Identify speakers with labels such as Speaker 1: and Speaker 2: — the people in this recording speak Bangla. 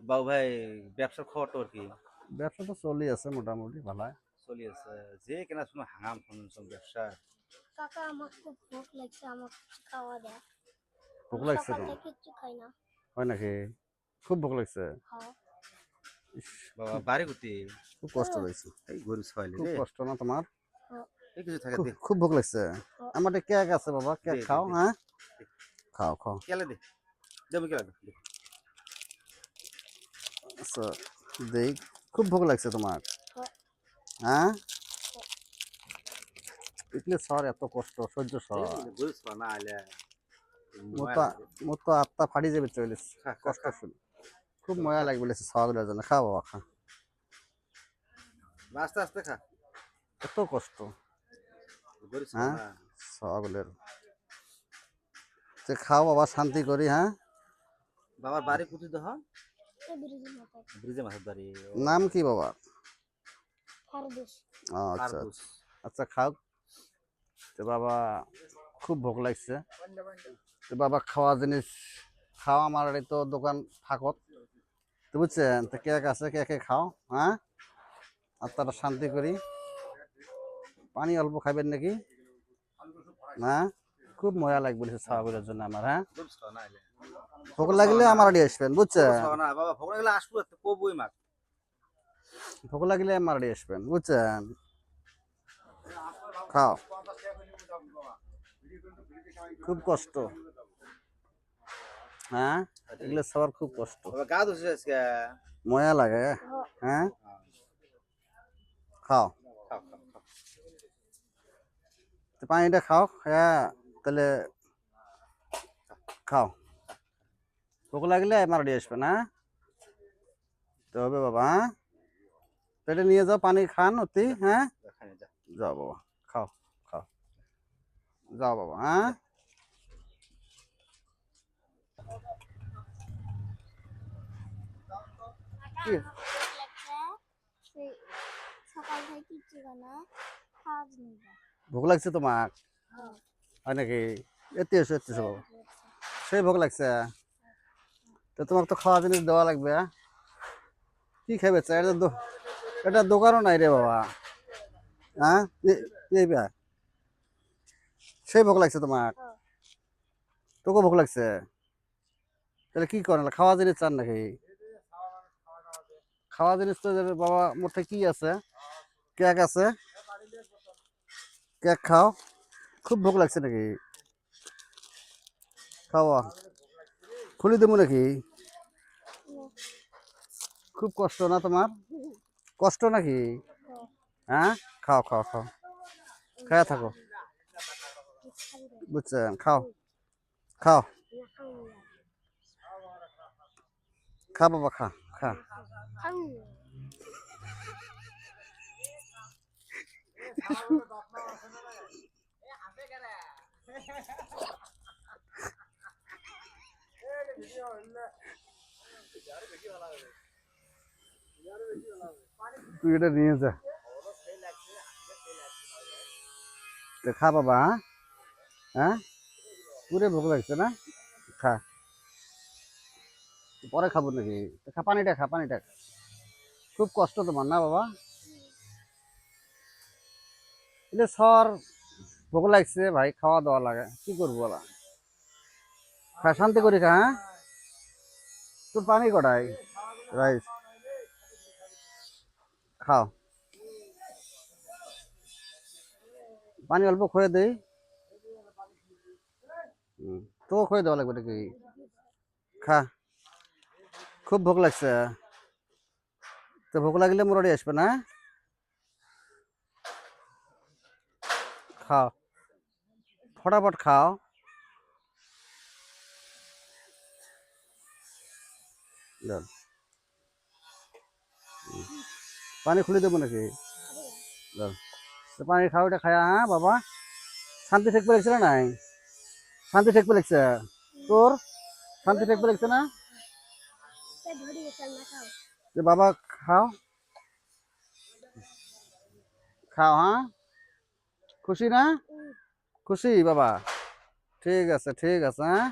Speaker 1: বাবু ভাই, ব্যবসার খবর তোর কি?
Speaker 2: ব্যবসা তো চলি আছে মোটামুটি ভালো।
Speaker 1: চলি আছে। যে কেনা শুনো হাঙাম শুনছো ব্যবসা।
Speaker 3: কাকা আমার খুব ভোক লাগছে, আমার কিছু খাওয়া দেয়।
Speaker 2: ভোক
Speaker 3: আমি
Speaker 2: লাগছে
Speaker 3: সকাল
Speaker 2: তো?
Speaker 3: থেকে কিচ্ছু খাই না।
Speaker 2: হয় নাকি? খুব ভোক লাগছে?
Speaker 3: হ্যাঁ।
Speaker 2: ইস,
Speaker 1: বাবা
Speaker 2: খুব
Speaker 1: বাড়ি গুতি।
Speaker 2: খুব কষ্ট হয়েছে।
Speaker 1: এই গরু ছয়লি
Speaker 2: খুব
Speaker 1: রে।
Speaker 2: কষ্ট না তোমার?
Speaker 3: হ্যাঁ।
Speaker 1: এই কিছু থাকে
Speaker 2: খুব
Speaker 1: দে।
Speaker 2: খুব ভোক লাগছে।
Speaker 3: হ্যাঁ।
Speaker 2: আমার কেক আছে বাবা, কেক
Speaker 1: দে দে
Speaker 2: খাও।
Speaker 1: দে
Speaker 2: হ্যাঁ,
Speaker 1: দে।
Speaker 2: খাও খাও।
Speaker 1: কেলে দে। দেবো কেলে দে।
Speaker 2: আচ্ছা, দেই। খুব ভোক লাগছে তোমার?
Speaker 3: হ্যাঁ।
Speaker 2: হ্যাঁ, পিকলে সর এত কষ্ট সহ্য
Speaker 1: এই
Speaker 2: সর।
Speaker 1: গরু ছয় না আইলে ময়া
Speaker 2: মোর
Speaker 1: লাগে।
Speaker 2: মোর তো আত্মা ফাটি যাবে চলে।
Speaker 1: খা খা
Speaker 2: কষ্ট
Speaker 1: খা।
Speaker 2: শুনে খুব মজা লাগবে সওয়াগুলোর জন্য। খাও বাবা খা।
Speaker 1: আস্তে আস্তে খা।
Speaker 2: এত কষ্ট।
Speaker 1: গরু ছয়
Speaker 2: হ্যাঁ,
Speaker 1: না।
Speaker 2: সওয়াগুলোর খাও বাবা, শান্তি করি। হ্যাঁ,
Speaker 1: বাবার বাড়ি কুতি তো হয়।
Speaker 3: এই ব্রিজের মাথায়
Speaker 1: ব্রিজে মাথার বাড়ি।
Speaker 2: নাম কি বাবা?
Speaker 3: ফারদুস।
Speaker 2: আচ্ছা
Speaker 1: ফারদুস।
Speaker 2: আচ্ছা আচ্ছা, খাও। তো বাবা খুব ভোক লাগছে। তো বাবা খাওয়া জিনিস খাও। আমার এই তো দোকান ফাঁকত, তো বুঝছেন। তো কেক আছে, কেকে খাও। হ্যাঁ, আত্মাটা শান্তি করি। পানি অল্প খাবেন নাকি? না, খুব মজা লাগবে খাওয়াগুলোর জন্য আমার। হ্যাঁ,
Speaker 1: গরু ছয় না আইলে।
Speaker 2: ভোক
Speaker 1: ছোট ছয়
Speaker 2: লাগলে
Speaker 1: না।
Speaker 2: আমার দিয়ে আসবেন,
Speaker 1: ছোট
Speaker 2: বুঝছেন।
Speaker 1: ছয় না বাবা, ভোগ লাগলে আসবো কবুই মাছ।
Speaker 2: ভোক লাগলে আমার দিয়ে আসবেন, বুঝছেন। খাও। খুব কষ্ট। হ্যাঁ, এগুলো সবার খুব কষ্ট।
Speaker 1: বাবা গা ধুছিস আজকে?
Speaker 2: মজা লাগে।
Speaker 3: হ্যাঁ।
Speaker 2: হ্যাঁ, খাও।
Speaker 1: খাও খাও খাও।
Speaker 2: তো পানিটা খাও। হ্যাঁ, তাহলে খাও। ভোক লাগলে আমার দিয়ে আসবেন। হ্যাঁ, তো হবে বাবা। হ্যাঁ, তো এটা নিয়ে যাও, পানি খান অতি। হ্যাঁ,
Speaker 1: খানে যা।
Speaker 2: যাও বাবা, খাও খাও। যাও বাবা। হ্যাঁ,
Speaker 1: যা।
Speaker 3: কাকা
Speaker 2: কি
Speaker 3: আমার ভোক লাগছে, সেই সকাল থেকে কিচ্ছু খাই না, খাওয়া জিনিস দাও।
Speaker 2: ভোক লাগছে তোমার?
Speaker 3: হ্যাঁ।
Speaker 2: হয় নাকি? এতে এসো, এতে এসো
Speaker 3: সেই
Speaker 2: বাবা।
Speaker 3: ভোক লাগছে।
Speaker 2: সেই ভোক লাগছে? তো তোমার তো খাওয়া জিনিস দেওয়া লাগবে। হ্যাঁ? কি খাবে চাই? এটা দোকানও নাই রে বাবা। হ্যাঁ, এই বে, সেই ভোক লাগছে তোমার?
Speaker 3: হ্যাঁ।
Speaker 2: তোকে ভোক লাগছে? তাহলে কি করেন, খাওয়া জিনিস চান নাকি? খাওয়া জিনিস তো বাবা মোটে কি আছে? কেক আছে, কেক খাও। খুব ভোক লাগছে নাকি? খাওয়া খুলি দেবো নাকি? খুব কষ্ট না তোমার? কষ্ট নাকি? হ্যাঁ, খাও খাও খাও। খায়া থাকো, বুঝছেন। খাও খাও। খা বাবা, খা খা। তুই এটা নিয়ে যা। তো খা বাবা। হ্যাঁ, হ্যাঁ, পুরে ভোক লাগছে না? খা। পরে খাবো নাকি? তো খা, পানিটা খা, পানিটা খা। খুব কষ্ট তোমার না বাবা? এটা সর ভোক লাগছে ভাই, খাওয়া দাওয়া লাগে, কি করবো বলা। খা, শান্তি করি খা। হ্যাঁ, তোর পানি কটাই রাইস খাও। পানি অল্প খুঁয়ে দেই। তো খুঁয়ে দেওয়া লাগবে নাকি? খা। খুব ভোক লাগছে। তো ভোক লাগলে মোরাড়ি আসবে না? খাও, ফটাফট খাও। যান, পানি খুলে দেবো নাকি? যান, তো পানি খাও, এটা খায়া। হ্যাঁ বাবা, শান্তি ঠেকতে লাগছে না নাই? শান্তি ঠেকতে লাগছে তোর? শান্তি ঠেকতে লাগছে না? যে বাবা খাও, খাও। হ্যাঁ, খুশি না? খুশি বাবা? ঠিক আছে, ঠিক আছে। হ্যাঁ।